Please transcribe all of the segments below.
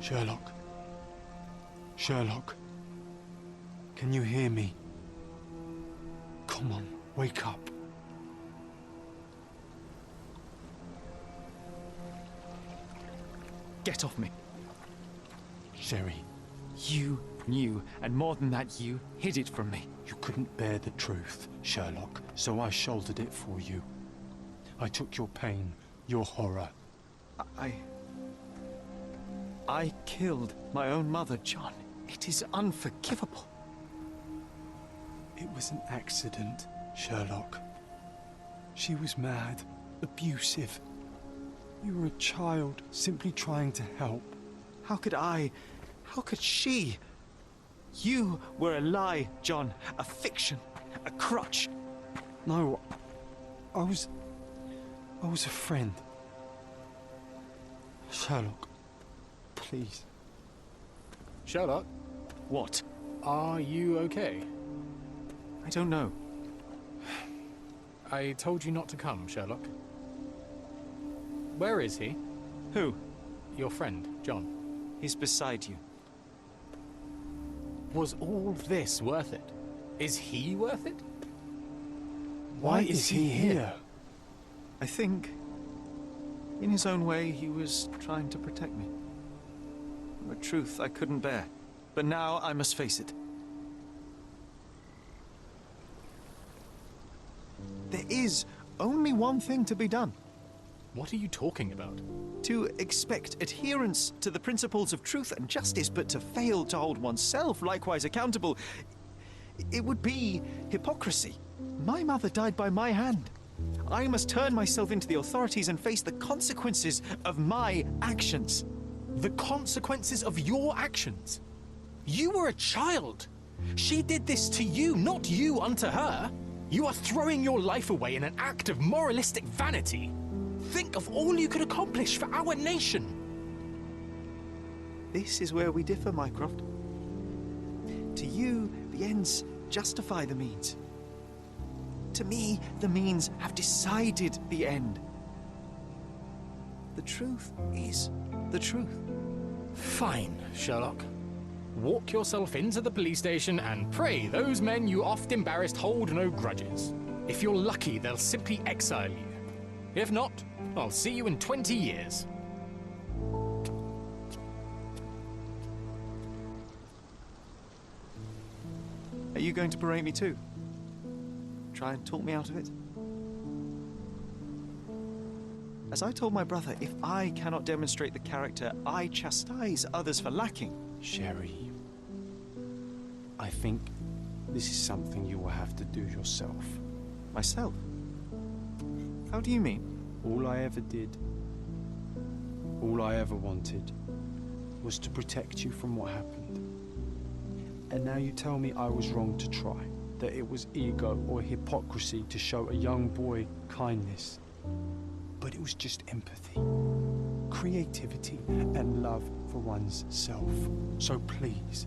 Sherlock. Sherlock. Can you hear me? Come on, wake up. Get off me. Sherry. You knew, and more than that, you hid it from me. You couldn't bear the truth, Sherlock, so I shouldered it for you. I took your pain, your horror. I killed my own mother, John. It is unforgivable. It was an accident, Sherlock. She was mad, abusive. You were a child, simply trying to help. How could she? You were a lie, John. A fiction. A crutch. No, I was a friend. Sherlock, please. Sherlock? What? Are you okay? I don't know. I told you not to come, Sherlock. Where is he? Who? Your friend, John. He's beside you. Was all this worth it? Is he worth it? Why is he here? I think, in his own way, he was trying to protect me. A truth I couldn't bear. But now I must face it. There is only one thing to be done. What are you talking about? To expect adherence to the principles of truth and justice, but to fail to hold oneself likewise accountable, it would be hypocrisy. My mother died by my hand. I must turn myself into the authorities and face the consequences of my actions. The consequences of your actions? You were a child. She did this to you, not you unto her. You are throwing your life away in an act of moralistic vanity. Think of all you could accomplish for our nation. This is where we differ, Mycroft. To you, the ends justify the means. To me, the means have decided the end. The truth is the truth. Fine, Sherlock. Walk yourself into the police station and pray those men you oft embarrassed hold no grudges. If you're lucky, they'll simply exile you. If not, I'll see you in 20 years. Are you going to berate me too? Try and talk me out of it? As I told my brother, if I cannot demonstrate the character I chastise others for lacking... Sherry, I think this is something you will have to do yourself. Myself? How do you mean? All I ever did, all I ever wanted, was to protect you from what happened. And now you tell me I was wrong to try, that it was ego or hypocrisy to show a young boy kindness. But it was just empathy, creativity, and love for one's self. So please,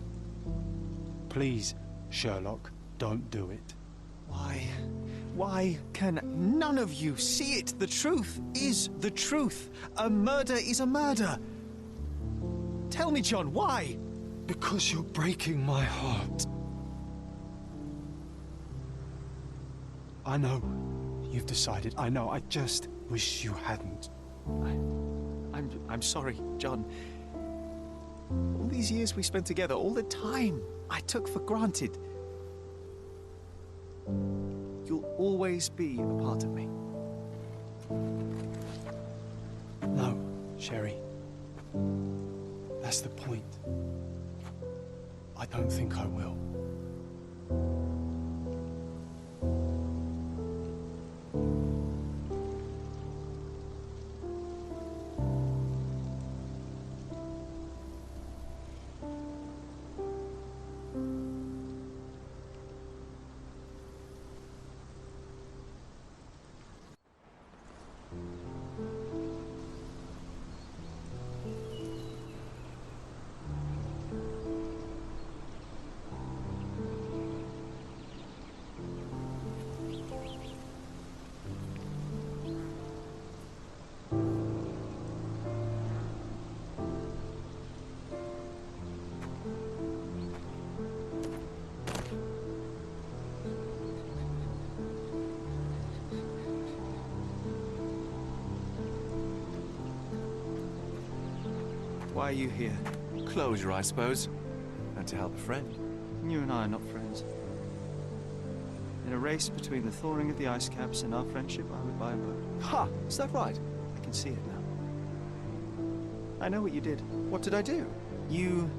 please, Sherlock, don't do it. Why can none of you see it? The truth is the truth. A murder is a murder. Tell me, John, why? Because you're breaking my heart. I know you've decided. I know. I just wish you hadn't. I'm sorry, John. All these years we spent together, all the time I took for granted. You'll always be a part of me. No, Sherry. That's the point. I don't think I will. Why are you here? Closure, I suppose. And to help a friend. You and I are not friends. In a race between the thawing of the ice caps and our friendship, I would buy a boat. Ha! Is that right? I can see it now. I know what you did. What did I do? You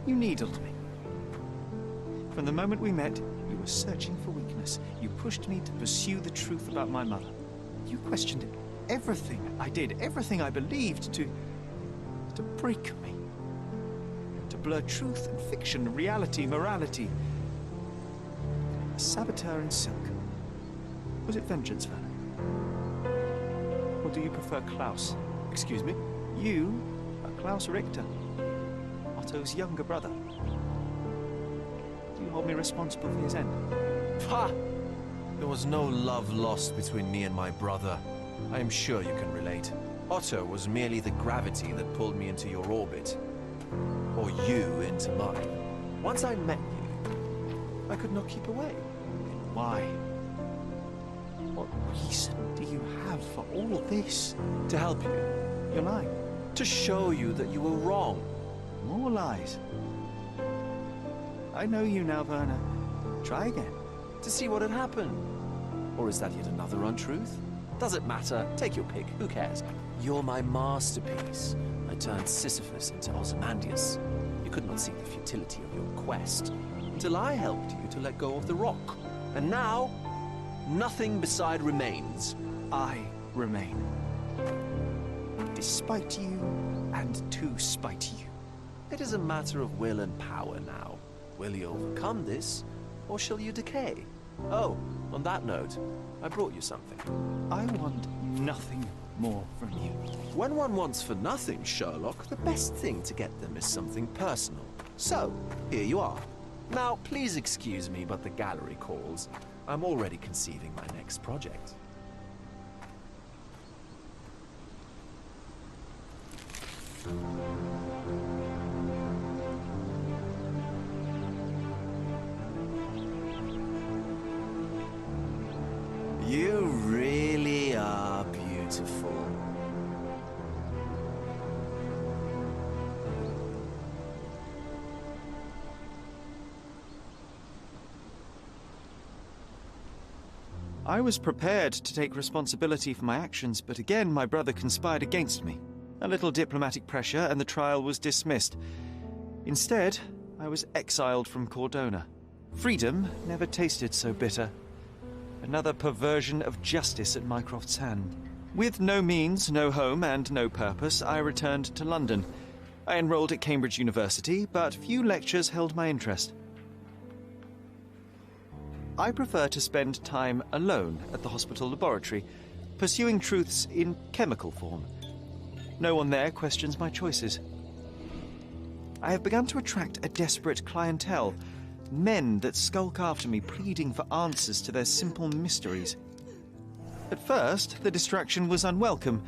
needled me. From the moment we met, you were searching for weakness. You pushed me to pursue the truth about my mother. You questioned everything I did, everything I believed, to break me. To blur truth and fiction, reality, morality. A saboteur in silk. Was it vengeance, Werner? Or do you prefer Klaus? Excuse me? You are Klaus Richter, Otto's younger brother. Do you hold me responsible for his end? Ha! There was no love lost between me and my brother. I am sure you can relate. Otto was merely the gravity that pulled me into your orbit. Or you into mine. Once I met you, I could not keep away. Why? What reason do you have for all this? To help you. You're lying. To show you that you were wrong. More lies. I know you now, Werner. Try again. To see what had happened. Or is that yet another untruth? Does it matter? Take your pick. Who cares? You're my masterpiece. I turned Sisyphus into Ozymandias. You could not see the futility of your quest until I helped you to let go of the rock. And now, nothing beside remains. I remain. Despite you, and to spite you. It is a matter of will and power now. Will you overcome this, or shall you decay? Oh, on that note, I brought you something. I want nothing more from you. When one wants for nothing, Sherlock, the best thing to get them is something personal. So, here you are. Now, please excuse me, but the gallery calls. I'm already conceiving my next project. You really are beautiful. I was prepared to take responsibility for my actions, but again my brother conspired against me. A little diplomatic pressure and the trial was dismissed. Instead, I was exiled from Cordona. Freedom never tasted so bitter. Another perversion of justice at Mycroft's hand. With no means, no home, and no purpose, I returned to London. I enrolled at Cambridge University, but few lectures held my interest. I prefer to spend time alone at the hospital laboratory, pursuing truths in chemical form. No one there questions my choices. I have begun to attract a desperate clientele, men that skulk after me, pleading for answers to their simple mysteries. At first, the distraction was unwelcome.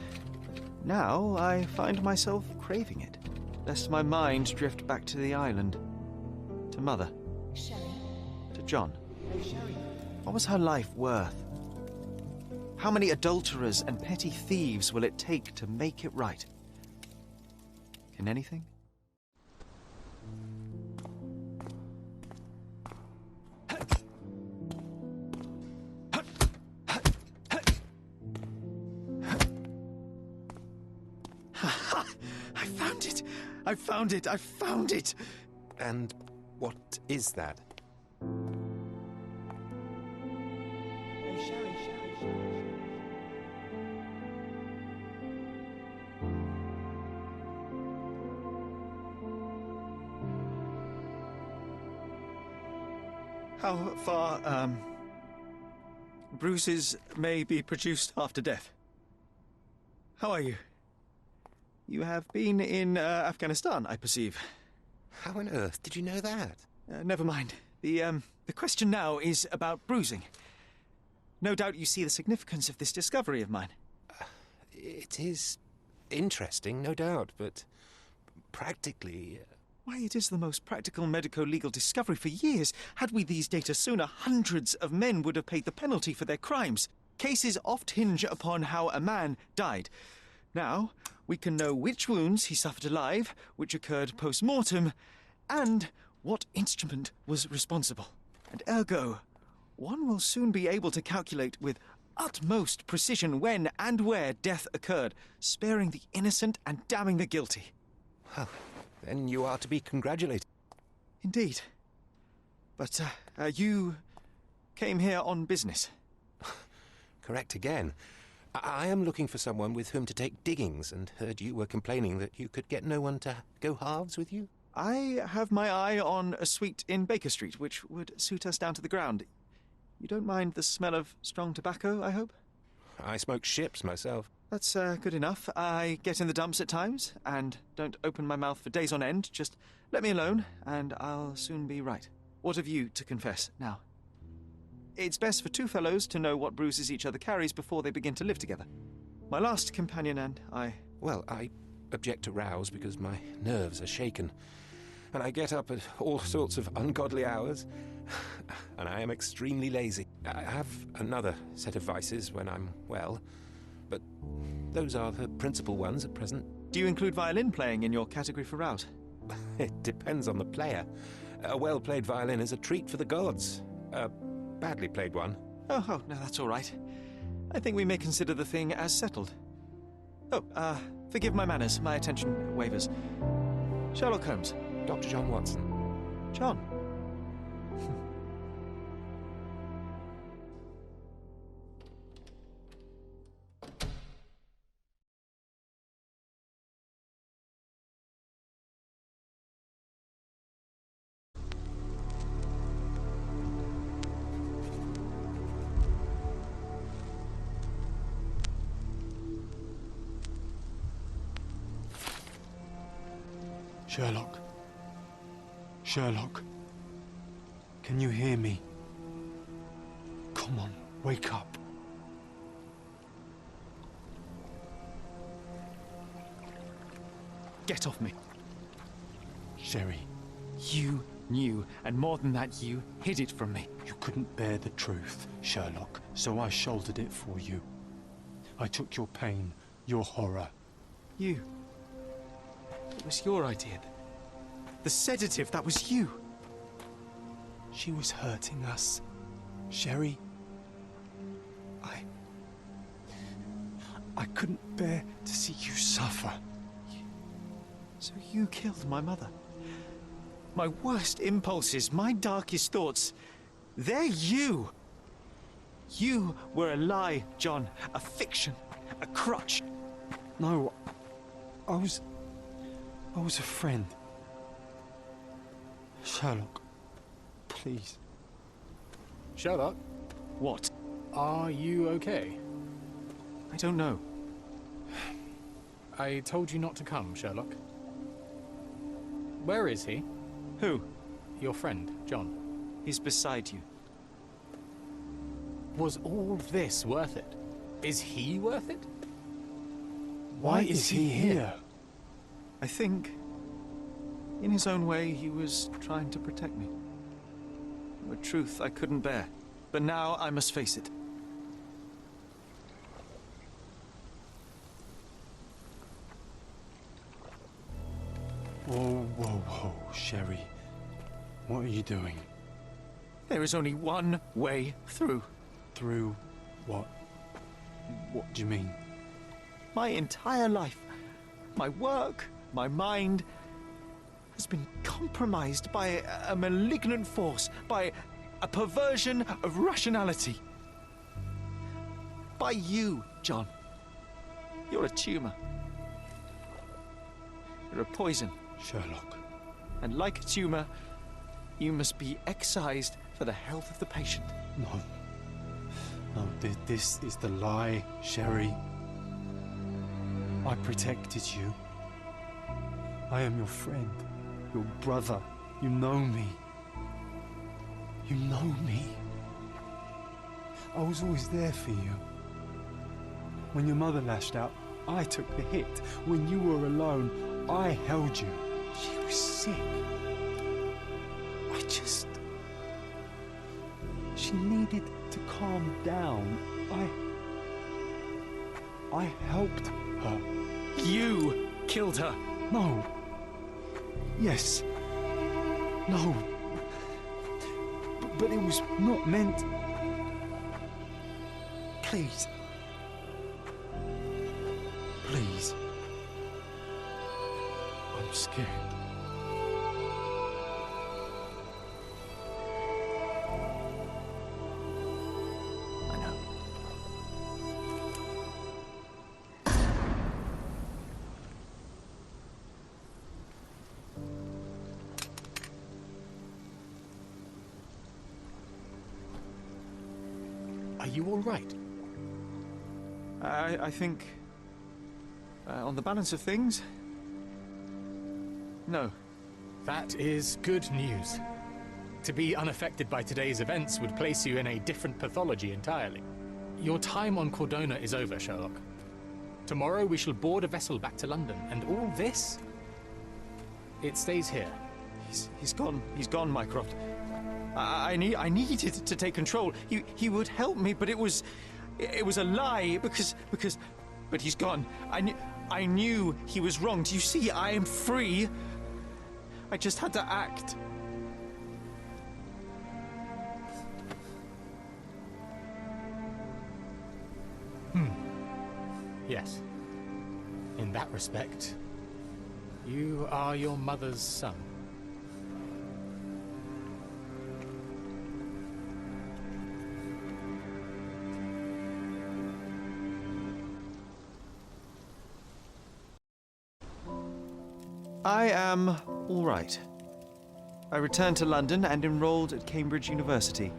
Now, I find myself craving it, lest my mind drift back to the island, to Mother, to John. What was her life worth? How many adulterers and petty thieves will it take to make it right? Can anything? I found it! I found it! I found it! And what is that? How far, bruises may be produced after death? How are you? You have been in Afghanistan, I perceive. How on earth did you know that? Never mind. The question now is about bruising. No doubt you see the significance of this discovery of mine. It is interesting, no doubt, but practically... Why, it is the most practical medico-legal discovery for years. Had we these data sooner, hundreds of men would have paid the penalty for their crimes. Cases oft hinge upon how a man died. Now, we can know which wounds he suffered alive, which occurred post-mortem, and what instrument was responsible. And ergo, one will soon be able to calculate with utmost precision when and where death occurred, sparing the innocent and damning the guilty. Well, then you are to be congratulated. Indeed. But, you came here on business. Correct again. I am looking for someone with whom to take diggings, and heard you were complaining that you could get no one to go halves with you. I have my eye on a suite in Baker Street, which would suit us down to the ground. You don't mind the smell of strong tobacco, I hope? I smoke ships myself. That's good enough. I get in the dumps at times, and don't open my mouth for days on end. Just let me alone, and I'll soon be right. What have you to confess now? It's best for two fellows to know what bruises each other carries before they begin to live together. My last companion and I... Well, I object to rows because my nerves are shaken, and I get up at all sorts of ungodly hours, and I am extremely lazy. I have another set of vices when I'm well, but those are the principal ones at present. Do you include violin playing in your category for rout? It depends on the player. A well-played violin is a treat for the gods. A badly played one. Oh, no, that's all right. I think we may consider the thing as settled. Oh, forgive my manners. My attention wavers. Sherlock Holmes. Dr. John Watson. John. Sherlock. Sherlock. Can you hear me? Come on, wake up. Get off me. Sherry, You knew, and more than that, you hid it from me. you couldn't bear the truth, Sherlock, so I shouldered it for you. I took your pain, your horror. You. It was your idea. The sedative, that was you. She was hurting us. Sherry, I couldn't bear to see you suffer. So you killed my mother. My worst impulses, my darkest thoughts, they're you. You were a lie, John, a fiction, a crutch. No, I was a friend. Sherlock, please. Sherlock, What? are you okay? I don't know. I told you not to come, Sherlock. Where is he? Who? Your friend, John. He's beside you. Was all this worth it? Is he worth it? Why is he here? I think, in his own way, he was trying to protect me. A truth I couldn't bear. But now I must face it. Whoa, Sherry. What are you doing? There is only one way through. Through what? What do you mean? My entire life, my work, my mind, has been compromised by a malignant force, by a perversion of rationality. By you, John. You're a tumor. You're a poison. Sherlock. And like a tumor, you must be excised for the health of the patient. No, this is the lie, Sherry. I protected you. I am your friend, your brother. You know me. You know me. I was always there for you. When your mother lashed out, I took the hit. When you were alone, I held you. She was sick. She needed to calm down. I helped her. You killed her. No. Yes. No. But it was not meant. Please. Please. I'm scared. I know. Are you all right? I think, on the balance of things, no. That is good news. To be unaffected by today's events would place you in a different pathology entirely. Your time on Cordona is over, Sherlock. Tomorrow we shall board a vessel back to London, and all this, it stays here. He's gone, Mycroft. I needed to take control. He would help me, but it was a lie but he's gone. I knew he was wrong. Do you see? I am free. I just had to act. Yes. In that respect, you are your mother's son. I am all right. I returned to London and enrolled at Cambridge University.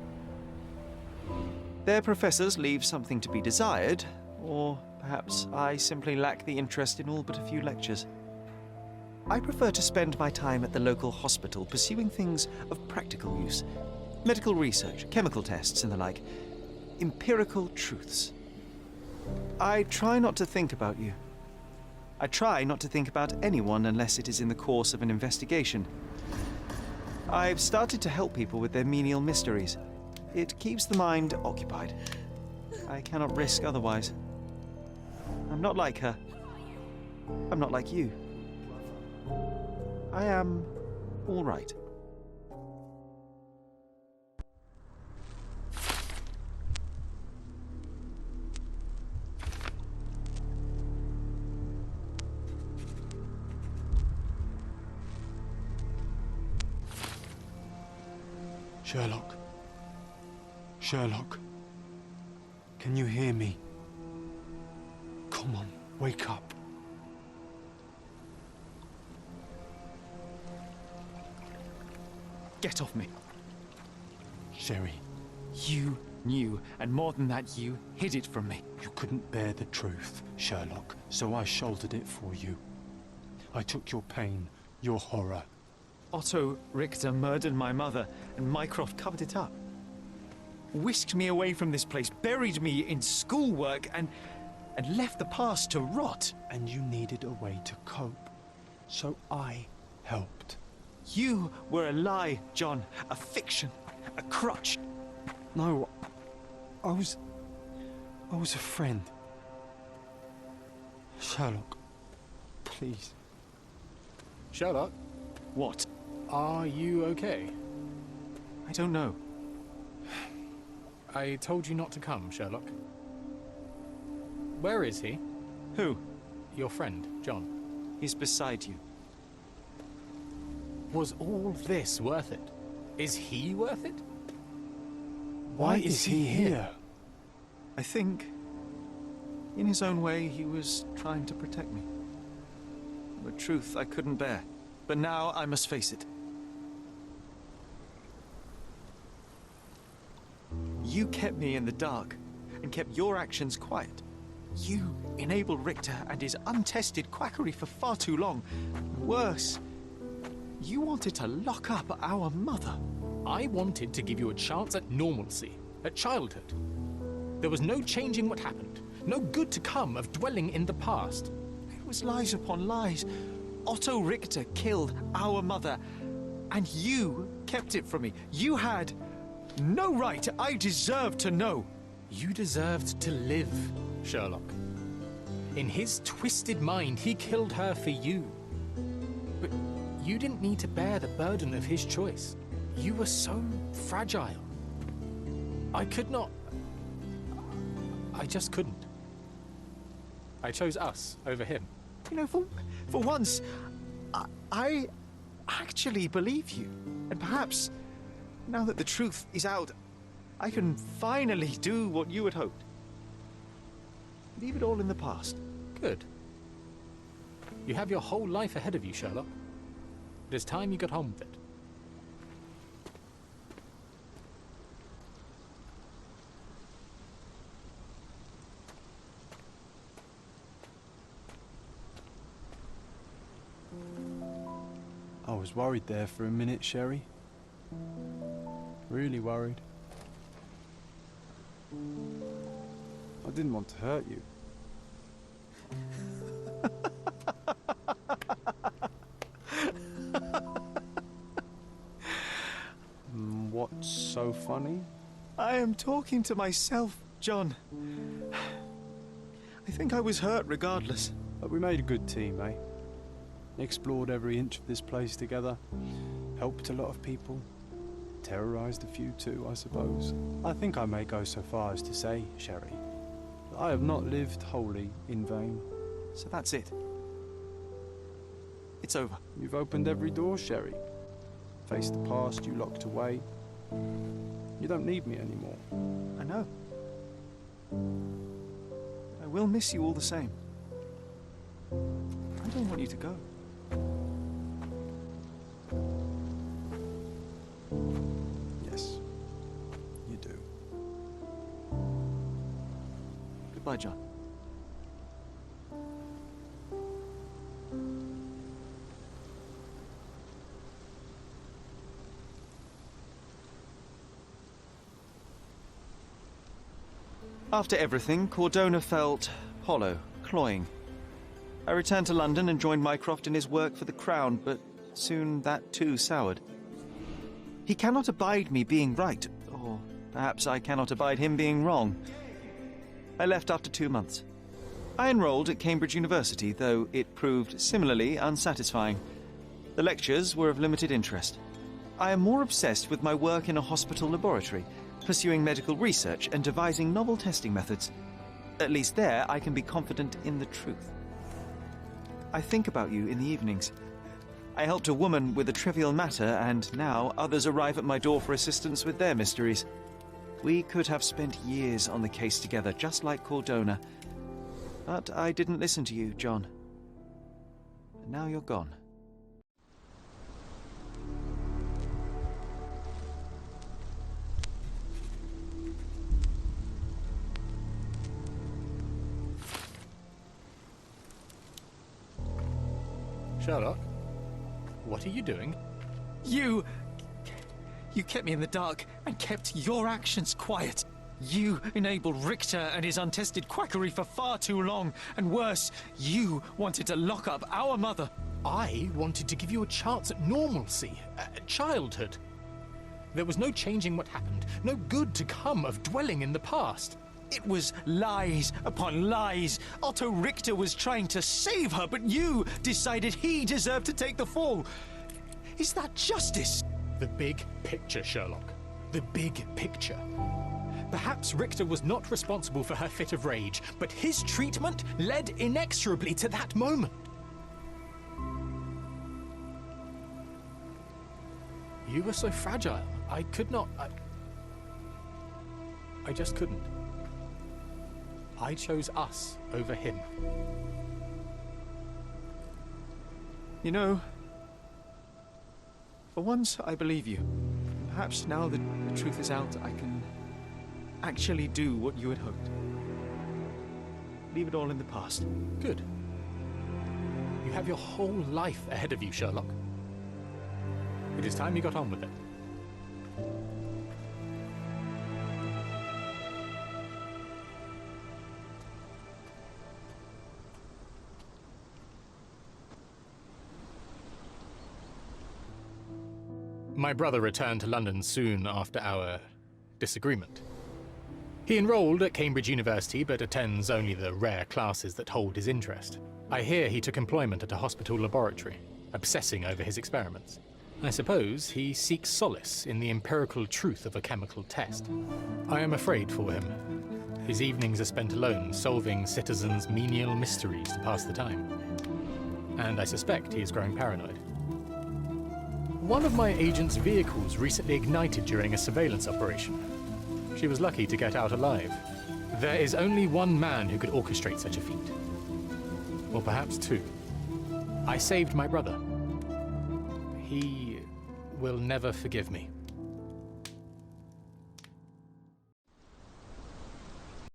Their professors leave something to be desired, or perhaps I simply lack the interest in all but a few lectures. I prefer to spend my time at the local hospital pursuing things of practical use. Medical research, chemical tests and the like. Empirical truths. I try not to think about you. I try not to think about anyone unless it is in the course of an investigation. I've started to help people with their menial mysteries. It keeps the mind occupied. I cannot risk otherwise. I'm not like her. I'm not like you. I am all right. Sherlock. Sherlock. Can you hear me? Come on, wake up. Get off me. Sherry, You knew, and more than that, you hid it from me. you couldn't bear the truth, Sherlock, so I shouldered it for you. I took your pain, your horror. Otto Richter murdered my mother, and Mycroft covered it up. Whisked me away from this place, buried me in schoolwork, and left the past to rot. And you needed a way to cope, so I helped. You were a lie, John. A fiction. A crutch. No, I was a friend. Sherlock, please. Sherlock, What? are you okay? I don't know. I told you not to come, Sherlock. Where is he? Who? Your friend, John. He's beside you. Was all this worth it? Is he worth it? Why is he here? I think, in his own way, he was trying to protect me. The truth I couldn't bear. But now I must face it. You kept me in the dark, and kept your actions quiet. You enabled Richter and his untested quackery for far too long. Worse, you wanted to lock up our mother. I wanted to give you a chance at normalcy, at childhood. There was no changing what happened, no good to come of dwelling in the past. It was lies upon lies. Otto Richter killed our mother, and you kept it from me. You had no right. I deserved to know. You deserved to live, Sherlock. In his twisted mind, he killed her for you. But you didn't need to bear the burden of his choice. You were so fragile. I could not... I just couldn't. I chose us over him. You know, for once, I actually believe you. And perhaps, now that the truth is out, I can finally do what you had hoped. Leave it all in the past. Good. You have your whole life ahead of you, Sherlock. It is time you got on with it. I was worried there for a minute, Sherry. Really worried. I didn't want to hurt you. What's so funny? I am talking to myself, John. I think I was hurt regardless. But we made a good team, eh? Explored every inch of this place together. Helped a lot of people. Terrorized a few too, I suppose. I think I may go so far as to say, Sherry, that I have not lived wholly in vain. So that's it. It's over. You've opened every door, Sherry. Faced the past you locked away. You don't need me anymore. I know. I will miss you all the same. I don't want you to go. Yes, you do. Goodbye, John. After everything, Cordona felt hollow, cloying. I returned to London and joined Mycroft in his work for the Crown, but soon that too soured. He cannot abide me being right, or perhaps I cannot abide him being wrong. I left after 2 months. I enrolled at Cambridge University, though it proved similarly unsatisfying. The lectures were of limited interest. I am more obsessed with my work in a hospital laboratory, pursuing medical research and devising novel testing methods. At least there, I can be confident in the truth. I think about you in the evenings. I helped a woman with a trivial matter, and now others arrive at my door for assistance with their mysteries. We could have spent years on the case together, just like Cordona. But I didn't listen to you, John. And now you're gone. Sherlock, what are you doing? You kept me in the dark and kept your actions quiet. You enabled Richter and his untested quackery for far too long. And worse, you wanted to lock up our mother. I wanted to give you a chance at normalcy, childhood. There was no changing what happened, no good to come of dwelling in the past. It was lies upon lies. Otto Richter was trying to save her, but you decided he deserved to take the fall. Is that justice? The big picture, Sherlock. The big picture. Perhaps Richter was not responsible for her fit of rage, but his treatment led inexorably to that moment. You were so fragile. I could not... I just couldn't. I chose us over him. You know, for once I believe you. Perhaps now that the truth is out, I can actually do what you had hoped. Leave it all in the past. Good. You have your whole life ahead of you, Sherlock. It is time you got on with it. My brother returned to London soon after our disagreement. He enrolled at Cambridge University, but attends only the rare classes that hold his interest. I hear he took employment at a hospital laboratory, obsessing over his experiments. I suppose he seeks solace in the empirical truth of a chemical test. I am afraid for him. His evenings are spent alone, solving citizens' menial mysteries to pass the time. And I suspect he is growing paranoid. One of my agent's vehicles recently ignited during a surveillance operation. She was lucky to get out alive. There is only one man who could orchestrate such a feat. Or perhaps two. I saved my brother. He will never forgive me.